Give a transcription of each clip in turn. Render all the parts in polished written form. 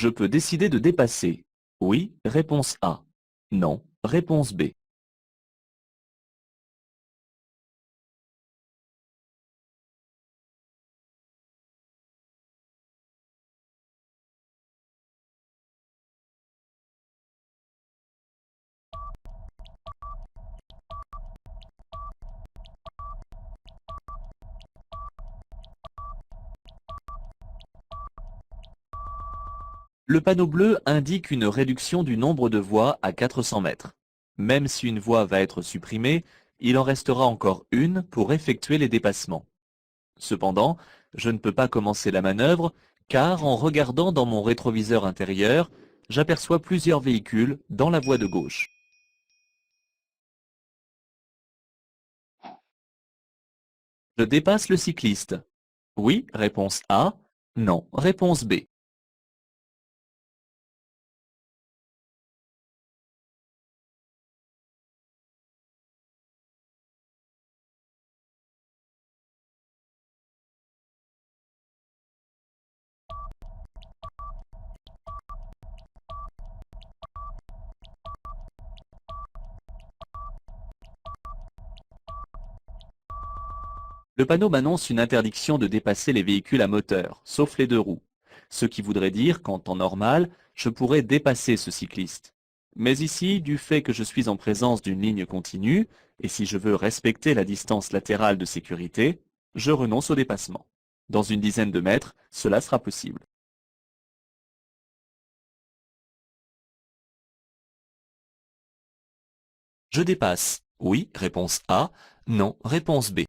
Je peux décider de dépasser. Oui, réponse A. Non, réponse B. Le panneau bleu indique une réduction du nombre de voies à 400 mètres. Même si une voie va être supprimée, il en restera encore une pour effectuer les dépassements. Cependant, je ne peux pas commencer la manœuvre car en regardant dans mon rétroviseur intérieur, j'aperçois plusieurs véhicules dans la voie de gauche. Je dépasse le cycliste. Oui, réponse A. Non, réponse B. Le panneau m'annonce une interdiction de dépasser les véhicules à moteur, sauf les deux roues. Ce qui voudrait dire qu'en temps normal, je pourrais dépasser ce cycliste. Mais ici, du fait que je suis en présence d'une ligne continue, et si je veux respecter la distance latérale de sécurité, je renonce au dépassement. Dans une dizaine de mètres, cela sera possible. Je dépasse. Oui, réponse A. Non, réponse B.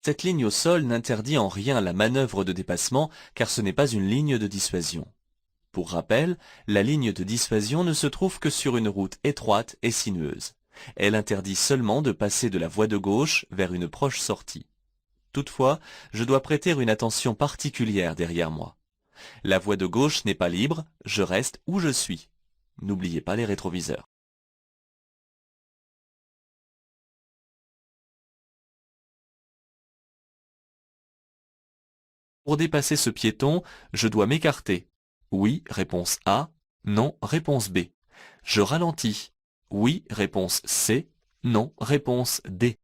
Cette ligne au sol n'interdit en rien la manœuvre de dépassement car ce n'est pas une ligne de dissuasion. Pour rappel, la ligne de dissuasion ne se trouve que sur une route étroite et sinueuse. Elle interdit seulement de passer de la voie de gauche vers une proche sortie. Toutefois, je dois prêter une attention particulière derrière moi. La voie de gauche n'est pas libre, je reste où je suis. N'oubliez pas les rétroviseurs. Pour dépasser ce piéton, je dois m'écarter. Oui, réponse A. Non, réponse B. Je ralentis. Oui, réponse C. Non, réponse D.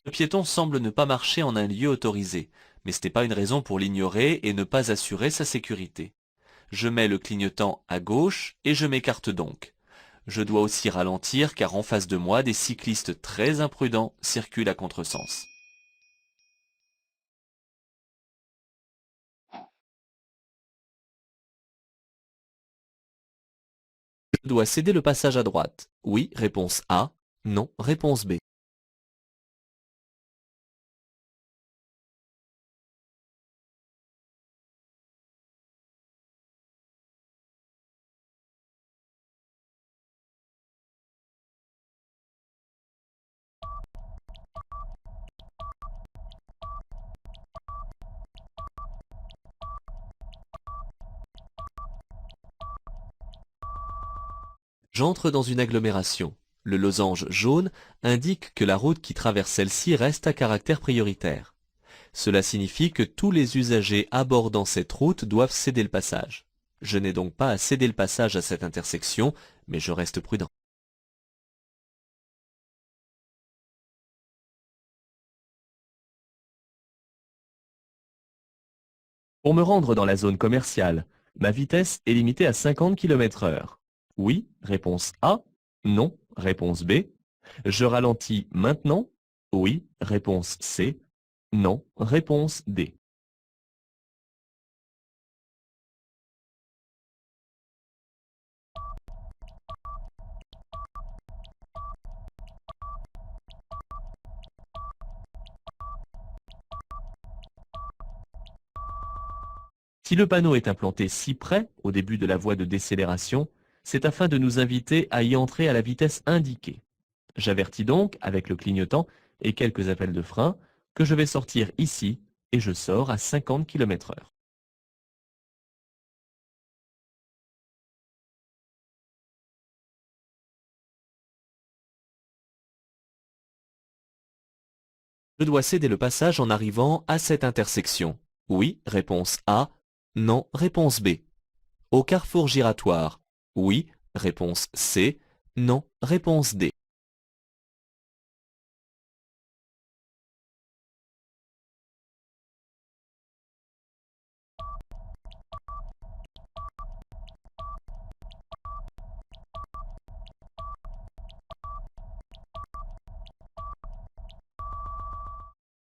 Ce piéton semble ne pas marcher en un lieu autorisé, mais ce n'est pas une raison pour l'ignorer et ne pas assurer sa sécurité. Je mets le clignotant à gauche et je m'écarte donc. Je dois aussi ralentir car en face de moi, des cyclistes très imprudents circulent à contresens. Je dois céder le passage à droite. Oui, réponse A. Non, réponse B. J'entre dans une agglomération. Le losange jaune indique que la route qui traverse celle-ci reste à caractère prioritaire. Cela signifie que tous les usagers abordant cette route doivent céder le passage. Je n'ai donc pas à céder le passage à cette intersection, mais je reste prudent. Pour me rendre dans la zone commerciale, ma vitesse est limitée à 50 km/h. Oui, réponse A. Non, réponse B. Je ralentis maintenant. Oui, réponse C. Non, réponse D. Si le panneau est implanté si près, au début de la voie de décélération, c'est afin de nous inviter à y entrer à la vitesse indiquée. J'avertis donc, avec le clignotant et quelques appels de frein, que je vais sortir ici et je sors à 50 km/h. Je dois céder le passage en arrivant à cette intersection. Oui, réponse A. Non, réponse B. Au carrefour giratoire. Oui, réponse C. Non, réponse D.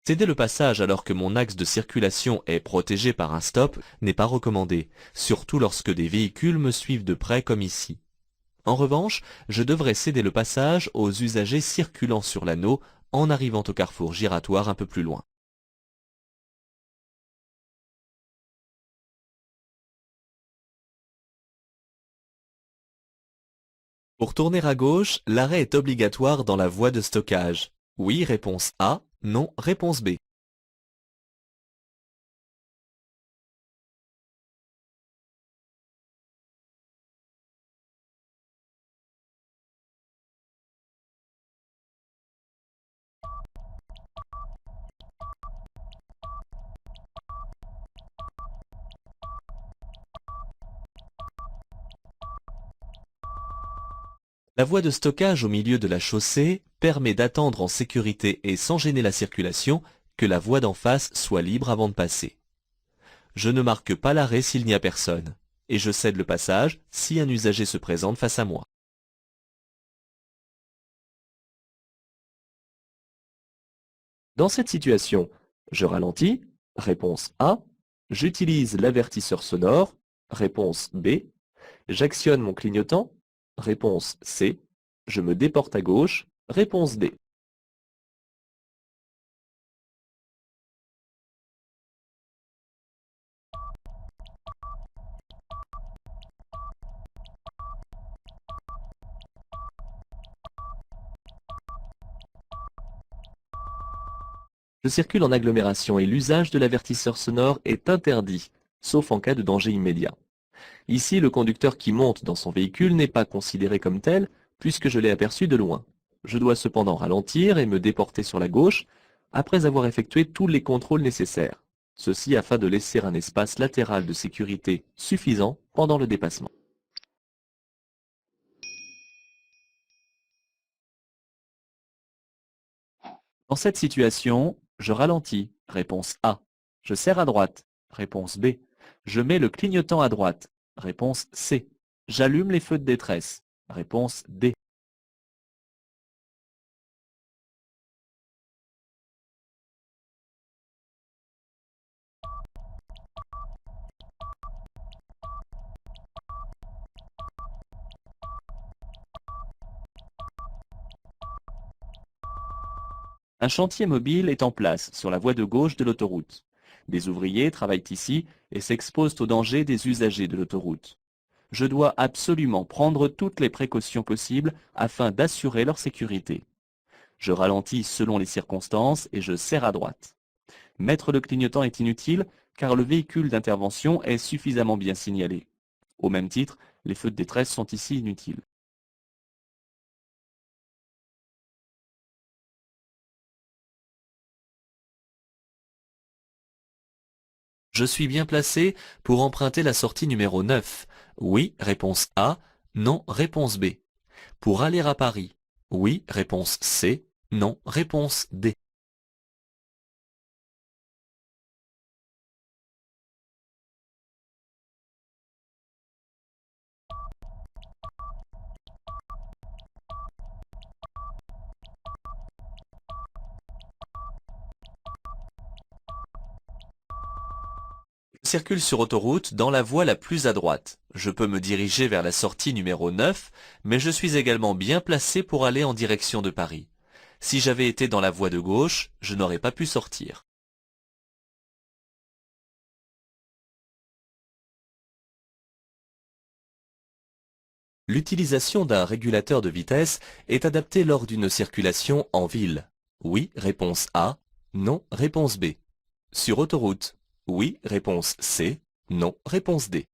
Céder le passage alors que mon axe de circulation est protégé par un stop n'est pas recommandé, surtout lorsque des véhicules me suivent de près comme ici. En revanche, je devrais céder le passage aux usagers circulant sur l'anneau en arrivant au carrefour giratoire un peu plus loin. Pour tourner à gauche, l'arrêt est obligatoire dans la voie de stockage. Oui, réponse A. Non, réponse B. La voie de stockage au milieu de la chaussée permet d'attendre en sécurité et sans gêner la circulation que la voie d'en face soit libre avant de passer. Je ne marque pas l'arrêt s'il n'y a personne, et je cède le passage si un usager se présente face à moi. Dans cette situation, je ralentis, réponse A, j'utilise l'avertisseur sonore, réponse B, j'actionne mon clignotant, réponse C, je me déporte à gauche, réponse D. Je circule en agglomération et l'usage de l'avertisseur sonore est interdit, sauf en cas de danger immédiat. Ici, le conducteur qui monte dans son véhicule n'est pas considéré comme tel, puisque je l'ai aperçu de loin. Je dois cependant ralentir et me déporter sur la gauche, après avoir effectué tous les contrôles nécessaires. Ceci afin de laisser un espace latéral de sécurité suffisant pendant le dépassement. Dans cette situation, je ralentis, réponse A. Je serre à droite, réponse B. Je mets le clignotant à droite, réponse C. J'allume les feux de détresse, réponse D. Un chantier mobile est en place sur la voie de gauche de l'autoroute. Des ouvriers travaillent ici et s'exposent aux dangers des usagers de l'autoroute. Je dois absolument prendre toutes les précautions possibles afin d'assurer leur sécurité. Je ralentis selon les circonstances et je serre à droite. Mettre le clignotant est inutile car le véhicule d'intervention est suffisamment bien signalé. Au même titre, les feux de détresse sont ici inutiles. Je suis bien placé pour emprunter la sortie numéro 9. Oui, réponse A. Non, réponse B. Pour aller à Paris. Oui, réponse C. Non, réponse D. Je circule sur autoroute dans la voie la plus à droite. Je peux me diriger vers la sortie numéro 9, mais je suis également bien placé pour aller en direction de Paris. Si j'avais été dans la voie de gauche, je n'aurais pas pu sortir. L'utilisation d'un régulateur de vitesse est adaptée lors d'une circulation en ville. Oui, réponse A. Non, réponse B. Sur autoroute. Oui, réponse C. Non, réponse D.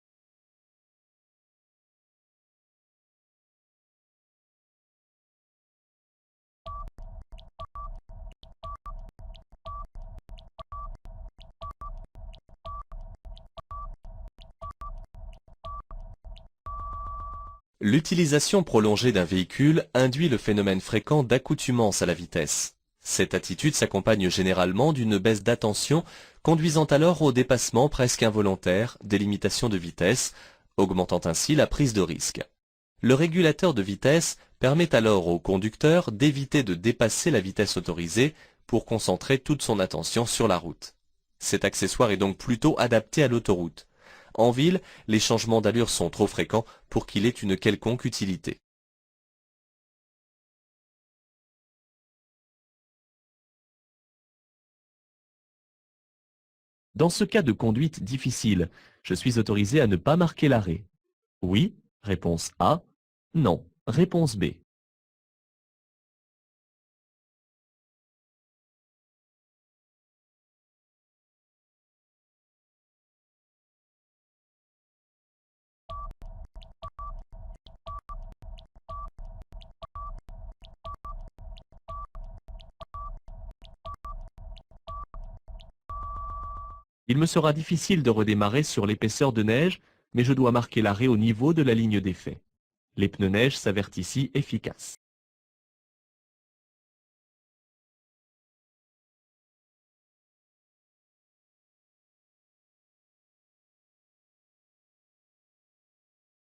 L'utilisation prolongée d'un véhicule induit le phénomène fréquent d'accoutumance à la vitesse. Cette attitude s'accompagne généralement d'une baisse d'attention, conduisant alors au dépassement presque involontaire des limitations de vitesse, augmentant ainsi la prise de risque. Le régulateur de vitesse permet alors au conducteur d'éviter de dépasser la vitesse autorisée pour concentrer toute son attention sur la route. Cet accessoire est donc plutôt adapté à l'autoroute. En ville, les changements d'allure sont trop fréquents pour qu'il ait une quelconque utilité. Dans ce cas de conduite difficile, je suis autorisé à ne pas marquer l'arrêt. Oui, réponse A. Non, réponse B. Il me sera difficile de redémarrer sur l'épaisseur de neige, mais je dois marquer l'arrêt au niveau de la ligne d'effet. Les pneus neige s'avèrent ici efficaces.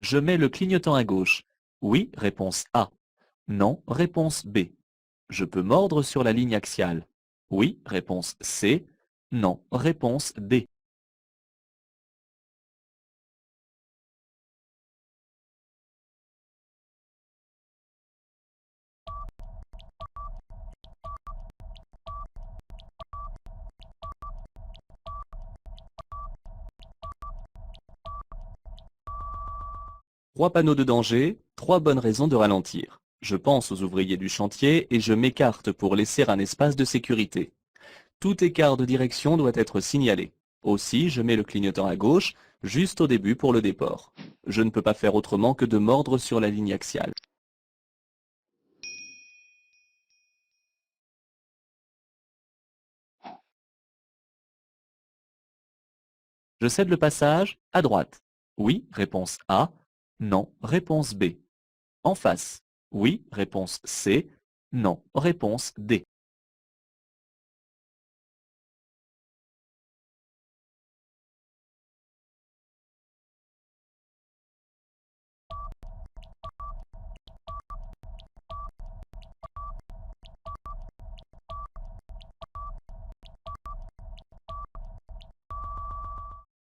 Je mets le clignotant à gauche. Oui, réponse A. Non, réponse B. Je peux mordre sur la ligne axiale. Oui, réponse C. Non, réponse D. Trois panneaux de danger, trois bonnes raisons de ralentir. Je pense aux ouvriers du chantier et je m'écarte pour laisser un espace de sécurité. Tout écart de direction doit être signalé. Aussi, je mets le clignotant à gauche, juste au début pour le déport. Je ne peux pas faire autrement que de mordre sur la ligne axiale. Je cède le passage à droite. Oui, réponse A. Non, réponse B. En face. Oui, réponse C. Non, réponse D.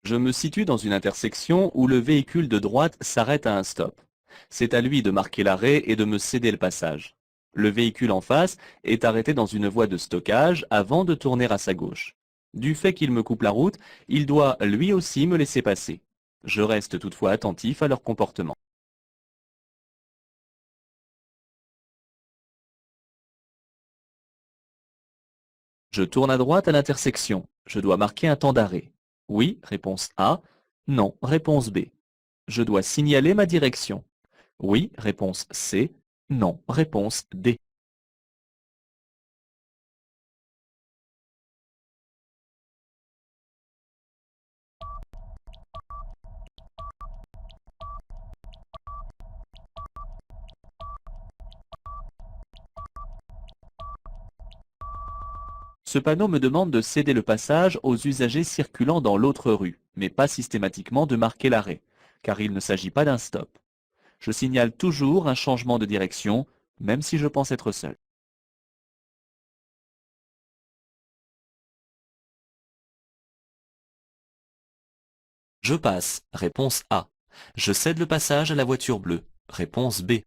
Je me situe dans une intersection où le véhicule de droite s'arrête à un stop. C'est à lui de marquer l'arrêt et de me céder le passage. Le véhicule en face est arrêté dans une voie de stockage avant de tourner à sa gauche. Du fait qu'il me coupe la route, il doit lui aussi me laisser passer. Je reste toutefois attentif à leur comportement. Je tourne à droite à l'intersection. Je dois marquer un temps d'arrêt. Oui, réponse A. Non, réponse B. Je dois signaler ma direction. Oui, réponse C. Non, réponse D. Ce panneau me demande de céder le passage aux usagers circulant dans l'autre rue, mais pas systématiquement de marquer l'arrêt, car il ne s'agit pas d'un stop. Je signale toujours un changement de direction, même si je pense être seul. Je passe. Réponse A. Je cède le passage à la voiture bleue. Réponse B.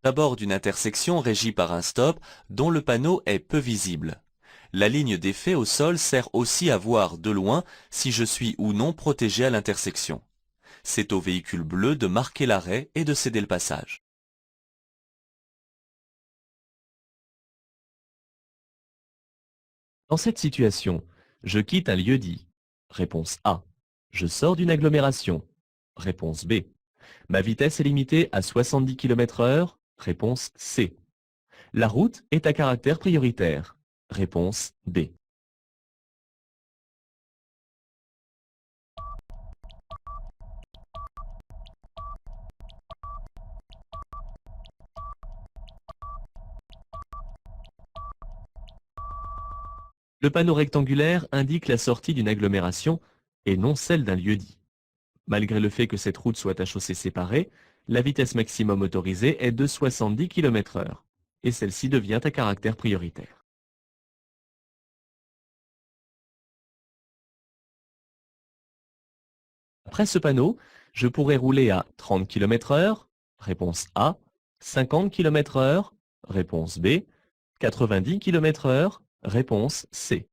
D'abord d'une intersection régie par un stop dont le panneau est peu visible. La ligne d'effet au sol sert aussi à voir de loin si je suis ou non protégé à l'intersection. C'est au véhicule bleu de marquer l'arrêt et de céder le passage. Dans cette situation, je quitte un lieu-dit. Réponse A. Je sors d'une agglomération. Réponse B. Ma vitesse est limitée à 70 km/h. Réponse C. La route est à caractère prioritaire. Réponse D. Le panneau rectangulaire indique la sortie d'une agglomération et non celle d'un lieu-dit. Malgré le fait que cette route soit à chaussée séparée, la vitesse maximum autorisée est de 70 km/h et celle-ci devient à caractère prioritaire. Après ce panneau, je pourrais rouler à 30 km/h, réponse A, 50 km/h, réponse B, 90 km/h, réponse C.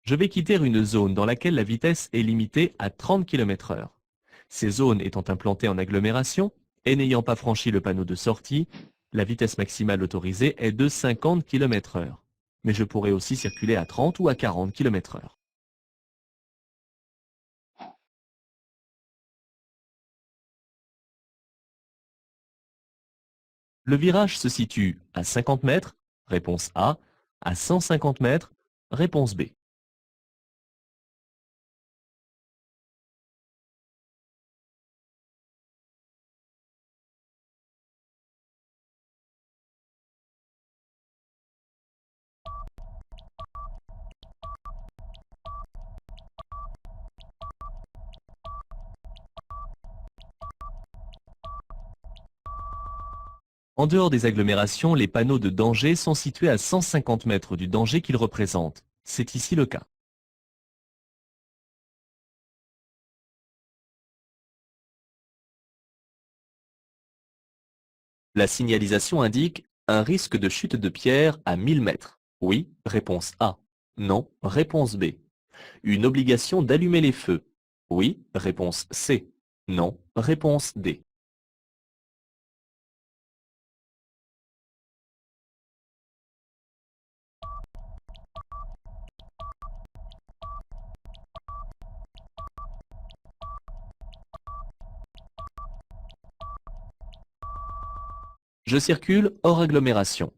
Je vais quitter une zone dans laquelle la vitesse est limitée à 30 km/h. Ces zones étant implantées en agglomération et n'ayant pas franchi le panneau de sortie, la vitesse maximale autorisée est de 50 km/h. Mais je pourrais aussi circuler à 30 ou à 40 km/h. Le virage se situe à 50 mètres, réponse A, à 150 mètres, réponse B. En dehors des agglomérations, les panneaux de danger sont situés à 150 mètres du danger qu'ils représentent. C'est ici le cas. La signalisation indique un risque de chute de pierre à 1000 mètres. Oui, réponse A. Non, réponse B. Une obligation d'allumer les feux. Oui, réponse C. Non, réponse D. Je circule hors agglomération.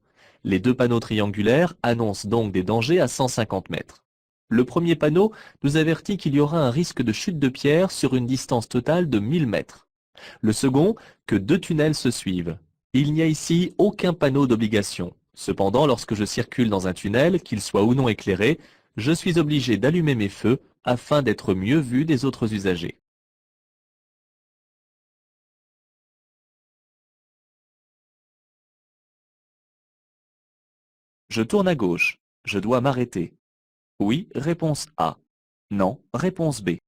Les deux panneaux triangulaires annoncent donc des dangers à 150 mètres. Le premier panneau nous avertit qu'il y aura un risque de chute de pierre sur une distance totale de 1000 mètres. Le second, que deux tunnels se suivent. Il n'y a ici aucun panneau d'obligation. Cependant, lorsque je circule dans un tunnel, qu'il soit ou non éclairé, je suis obligé d'allumer mes feux afin d'être mieux vu des autres usagers. Je tourne à gauche. Je dois m'arrêter. Oui, réponse A. Non, réponse B.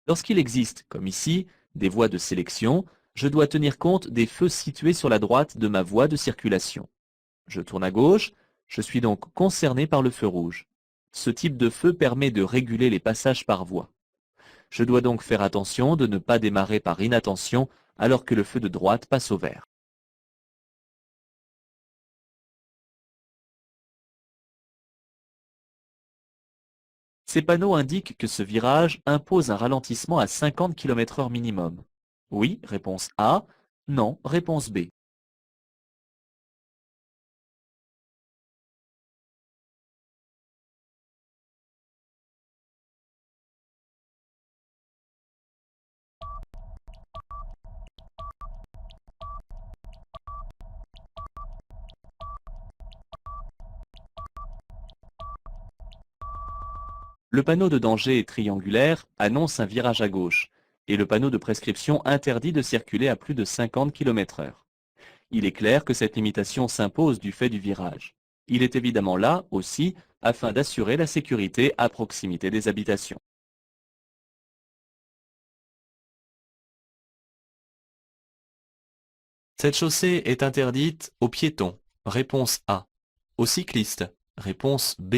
Lorsqu'il existe, comme ici, des voies de sélection, je dois tenir compte des feux situés sur la droite de ma voie de circulation. Je tourne à gauche, je suis donc concerné par le feu rouge. Ce type de feu permet de réguler les passages par voie. Je dois donc faire attention de ne pas démarrer par inattention alors que le feu de droite passe au vert. Ces panneaux indiquent que ce virage impose un ralentissement à 50 km/h minimum. Oui, réponse A. Non, réponse B. Le panneau de danger triangulaire annonce un virage à gauche et le panneau de prescription interdit de circuler à plus de 50 km/h. Il est clair que cette limitation s'impose du fait du virage. Il est évidemment là aussi afin d'assurer la sécurité à proximité des habitations. Cette chaussée est interdite aux piétons. Réponse A. Aux cyclistes. Réponse B.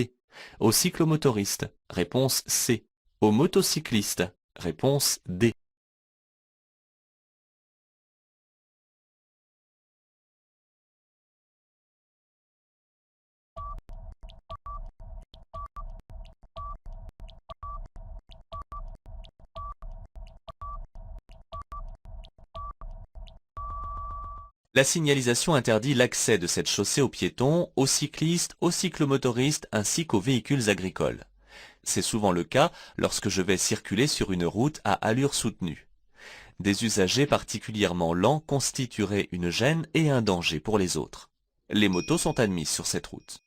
Aux cyclomotoristes. Réponse C. Aux motocyclistes. Réponse D. La signalisation interdit l'accès de cette chaussée aux piétons, aux cyclistes, aux cyclomotoristes ainsi qu'aux véhicules agricoles. C'est souvent le cas lorsque je vais circuler sur une route à allure soutenue. Des usagers particulièrement lents constitueraient une gêne et un danger pour les autres. Les motos sont admises sur cette route.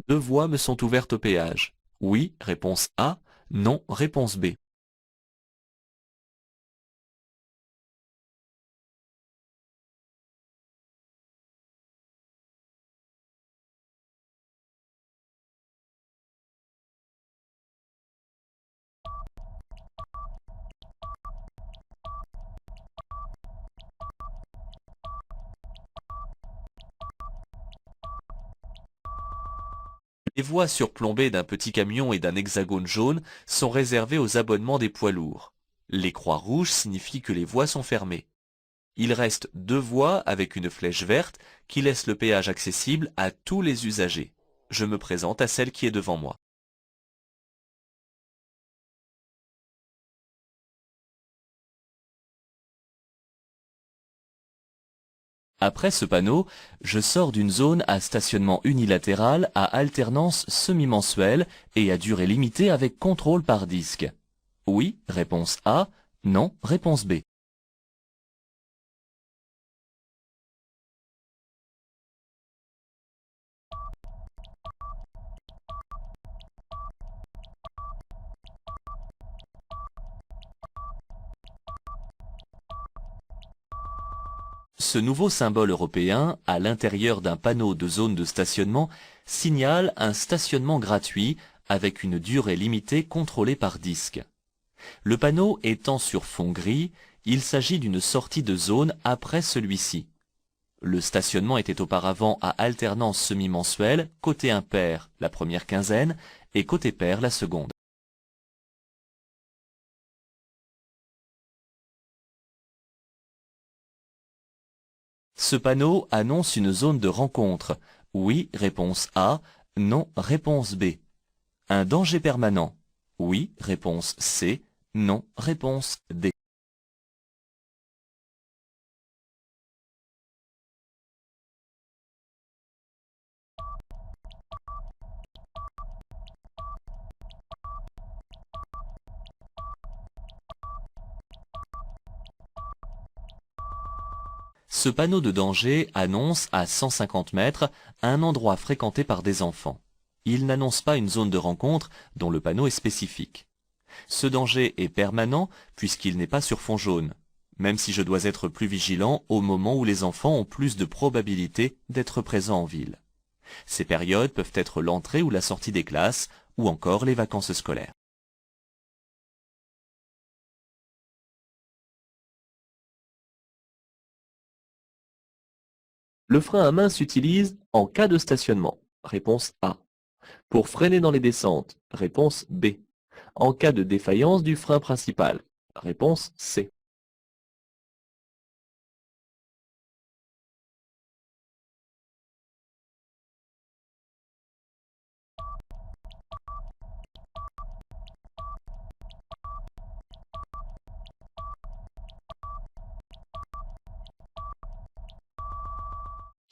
Deux voies me sont ouvertes au péage. Oui, réponse A. Non, réponse B. Les voies surplombées d'un petit camion et d'un hexagone jaune sont réservées aux abonnements des poids lourds. Les croix rouges signifient que les voies sont fermées. Il reste deux voies avec une flèche verte qui laisse le péage accessible à tous les usagers. Je me présente à celle qui est devant moi. Après ce panneau, je sors d'une zone à stationnement unilatéral à alternance semi-mensuelle et à durée limitée avec contrôle par disque. Oui, réponse A. Non, réponse B. Ce nouveau symbole européen, à l'intérieur d'un panneau de zone de stationnement, signale un stationnement gratuit avec une durée limitée contrôlée par disque. Le panneau étant sur fond gris, il s'agit d'une sortie de zone après celui-ci. Le stationnement était auparavant à alternance semi-mensuelle, côté impair la première quinzaine et côté pair la seconde. Ce panneau annonce une zone de rencontre. Oui, réponse A. Non, réponse B. Un danger permanent. Oui, réponse C. Non, réponse D. Ce panneau de danger annonce à 150 mètres un endroit fréquenté par des enfants. Il n'annonce pas une zone de rencontre dont le panneau est spécifique. Ce danger est permanent puisqu'il n'est pas sur fond jaune, même si je dois être plus vigilant au moment où les enfants ont plus de probabilité d'être présents en ville. Ces périodes peuvent être l'entrée ou la sortie des classes, ou encore les vacances scolaires. Le frein à main s'utilise en cas de stationnement. Réponse A. Pour freiner dans les descentes. Réponse B. En cas de défaillance du frein principal. Réponse C.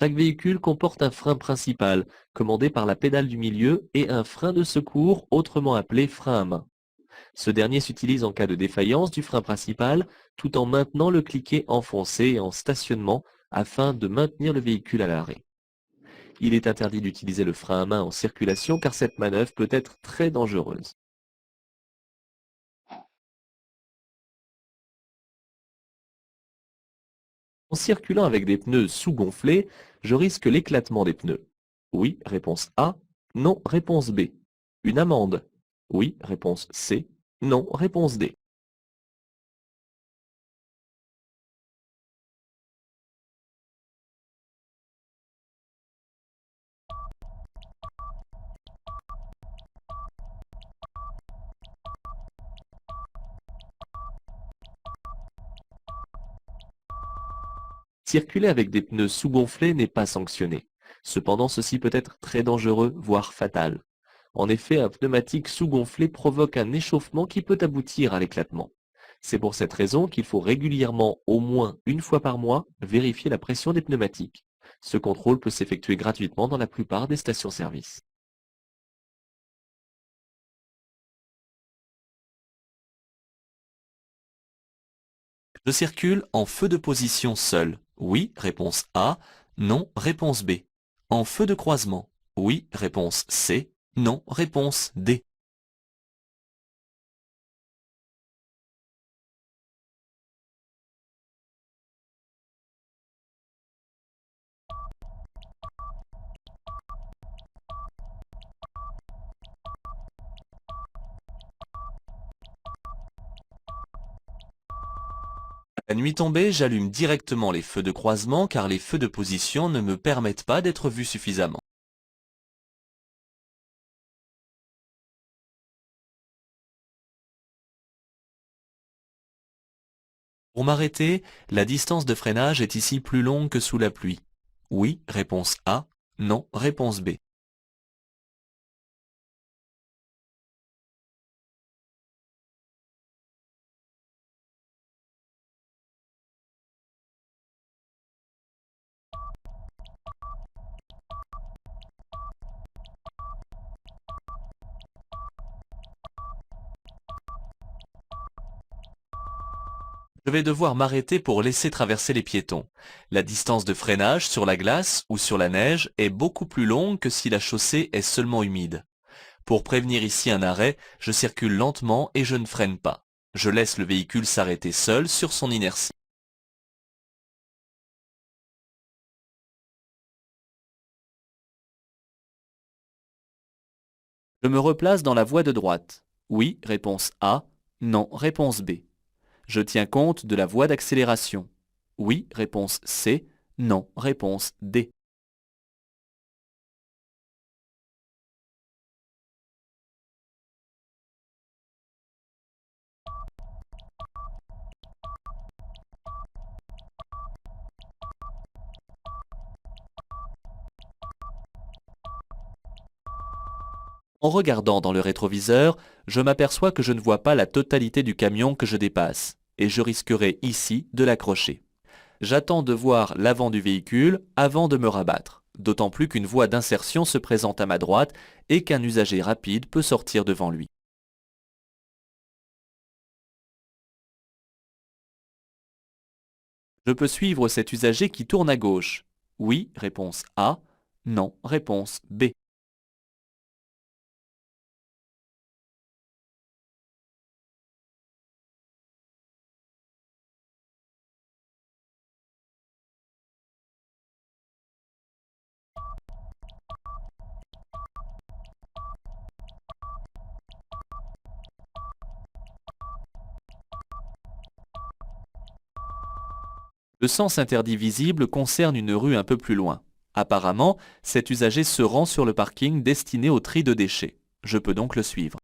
Chaque véhicule comporte un frein principal, commandé par la pédale du milieu, et un frein de secours, autrement appelé frein à main. Ce dernier s'utilise en cas de défaillance du frein principal, tout en maintenant le cliquet enfoncé et en stationnement afin de maintenir le véhicule à l'arrêt. Il est interdit d'utiliser le frein à main en circulation car cette manœuvre peut être très dangereuse. En circulant avec des pneus sous-gonflés, je risque l'éclatement des pneus. Oui, réponse A. Non, réponse B. Une amende. Oui, réponse C. Non, réponse D. Circuler avec des pneus sous-gonflés n'est pas sanctionné. Cependant, ceci peut être très dangereux, voire fatal. En effet, un pneumatique sous-gonflé provoque un échauffement qui peut aboutir à l'éclatement. C'est pour cette raison qu'il faut régulièrement, au moins une fois par mois, vérifier la pression des pneumatiques. Ce contrôle peut s'effectuer gratuitement dans la plupart des stations-service. Je circule en feu de position seul. Oui, réponse A. Non, réponse B. En feu de croisement. Oui, réponse C. Non, réponse D. La nuit tombée, j'allume directement les feux de croisement car les feux de position ne me permettent pas d'être vu suffisamment. Pour m'arrêter, la distance de freinage est ici plus longue que sous la pluie. Oui, réponse A. Non, réponse B. Je vais devoir m'arrêter pour laisser traverser les piétons. La distance de freinage sur la glace ou sur la neige est beaucoup plus longue que si la chaussée est seulement humide. Pour prévenir ici un arrêt, je circule lentement et je ne freine pas. Je laisse le véhicule s'arrêter seul sur son inertie. Je me replace dans la voie de droite. Oui, réponse A. Non, réponse B. Je tiens compte de la voie d'accélération. Oui, réponse C. Non, réponse D. En regardant dans le rétroviseur, je m'aperçois que je ne vois pas la totalité du camion que je dépasse, et je risquerai ici de l'accrocher. J'attends de voir l'avant du véhicule avant de me rabattre, d'autant plus qu'une voie d'insertion se présente à ma droite et qu'un usager rapide peut sortir devant lui. Je peux suivre cet usager qui tourne à gauche. Oui, réponse A. Non, réponse B. Le sens interdit visible concerne une rue un peu plus loin. Apparemment, cet usager se rend sur le parking destiné au tri de déchets. Je peux donc le suivre.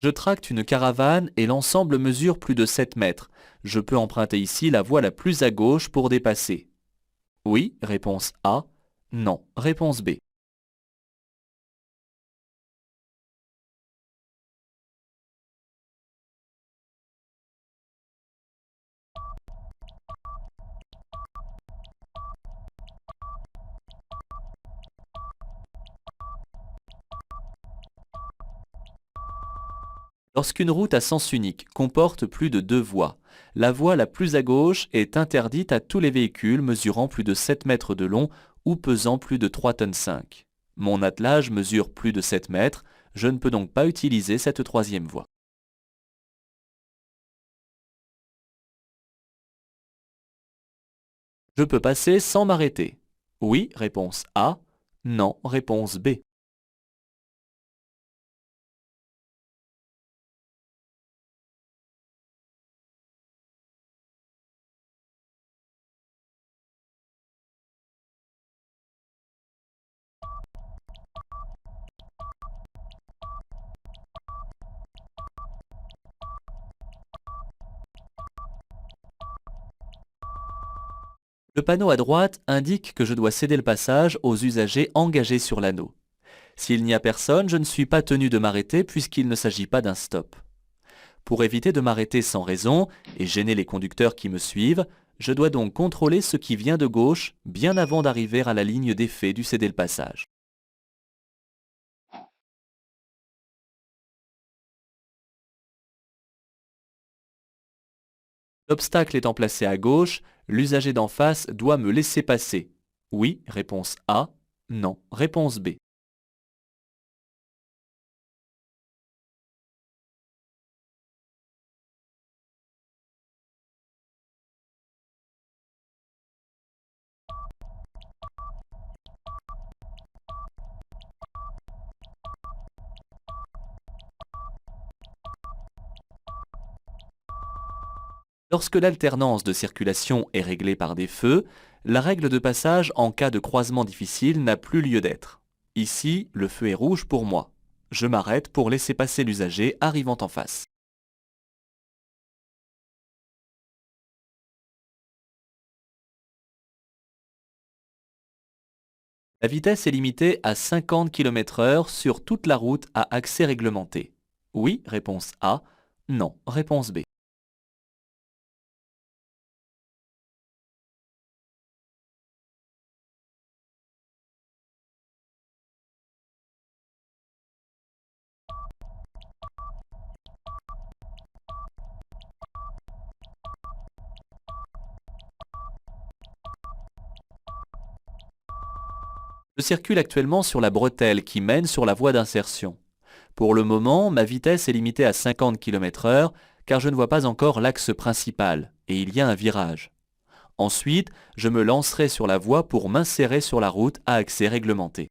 Je tracte une caravane et l'ensemble mesure plus de 7 mètres. Je peux emprunter ici la voie la plus à gauche pour dépasser. Oui, réponse A. Non, réponse B. Lorsqu'une route à sens unique comporte plus de 2 voies, la voie la plus à gauche est interdite à tous les véhicules mesurant plus de 7 mètres de long ou pesant plus de 3,5 tonnes. Mon attelage mesure plus de 7 mètres, je ne peux donc pas utiliser cette troisième voie. Je peux passer sans m'arrêter. Oui, réponse A. Non, réponse B. Le panneau à droite indique que je dois céder le passage aux usagers engagés sur l'anneau. S'il n'y a personne, je ne suis pas tenu de m'arrêter puisqu'il ne s'agit pas d'un stop. Pour éviter de m'arrêter sans raison et gêner les conducteurs qui me suivent, je dois donc contrôler ce qui vient de gauche bien avant d'arriver à la ligne d'effet du céder le passage. L'obstacle étant placé à gauche, l'usager d'en face doit me laisser passer. Oui, réponse A. Non, réponse B. Lorsque l'alternance de circulation est réglée par des feux, la règle de passage en cas de croisement difficile n'a plus lieu d'être. Ici, le feu est rouge pour moi. Je m'arrête pour laisser passer l'usager arrivant en face. La vitesse est limitée à 50 km/h sur toute la route à accès réglementé. Oui, réponse A. Non, réponse B. Je circule actuellement sur la bretelle qui mène sur la voie d'insertion. Pour le moment, ma vitesse est limitée à 50 km/h car je ne vois pas encore l'axe principal et il y a un virage. Ensuite, je me lancerai sur la voie pour m'insérer sur la route à accès réglementé.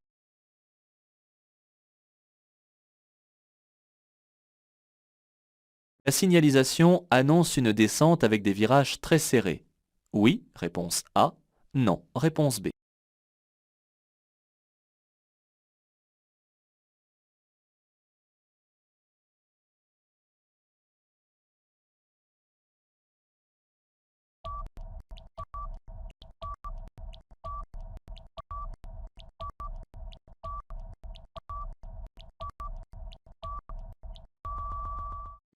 La signalisation annonce une descente avec des virages très serrés. Oui, réponse A. Non, réponse B.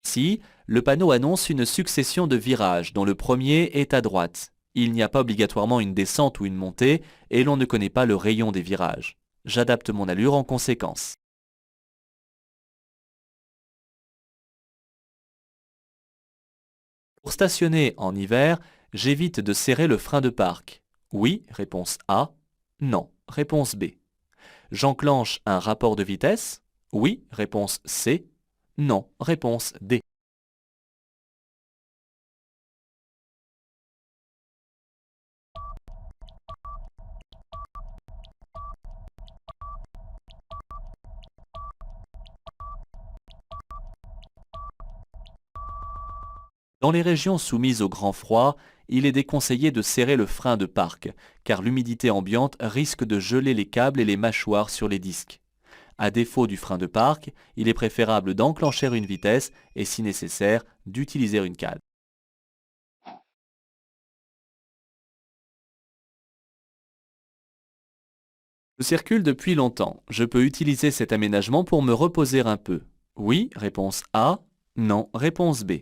Ici, le panneau annonce une succession de virages dont le premier est à droite. Il n'y a pas obligatoirement une descente ou une montée et l'on ne connaît pas le rayon des virages. J'adapte mon allure en conséquence. Pour stationner en hiver, j'évite de serrer le frein de parc. Oui, réponse A. Non, réponse B. J'enclenche un rapport de vitesse. Oui, réponse C. Non, réponse D. Dans les régions soumises au grand froid, il est déconseillé de serrer le frein de parc, car l'humidité ambiante risque de geler les câbles et les mâchoires sur les disques. À défaut du frein de parc, il est préférable d'enclencher une vitesse et, si nécessaire, d'utiliser une cale. Je circule depuis longtemps. Je peux utiliser cet aménagement pour me reposer un peu. Oui, réponse A. Non, réponse B.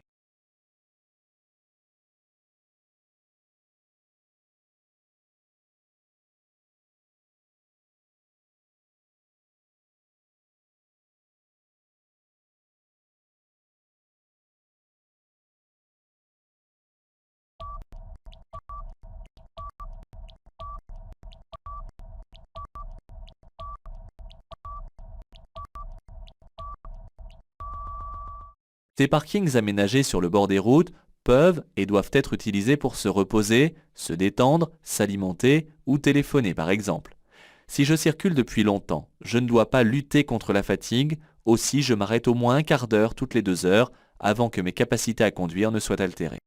Ces parkings aménagés sur le bord des routes peuvent et doivent être utilisés pour se reposer, se détendre, s'alimenter ou téléphoner par exemple. Si je circule depuis longtemps, je ne dois pas lutter contre la fatigue, aussi je m'arrête au moins un quart d'heure toutes les 2 heures avant que mes capacités à conduire ne soient altérées.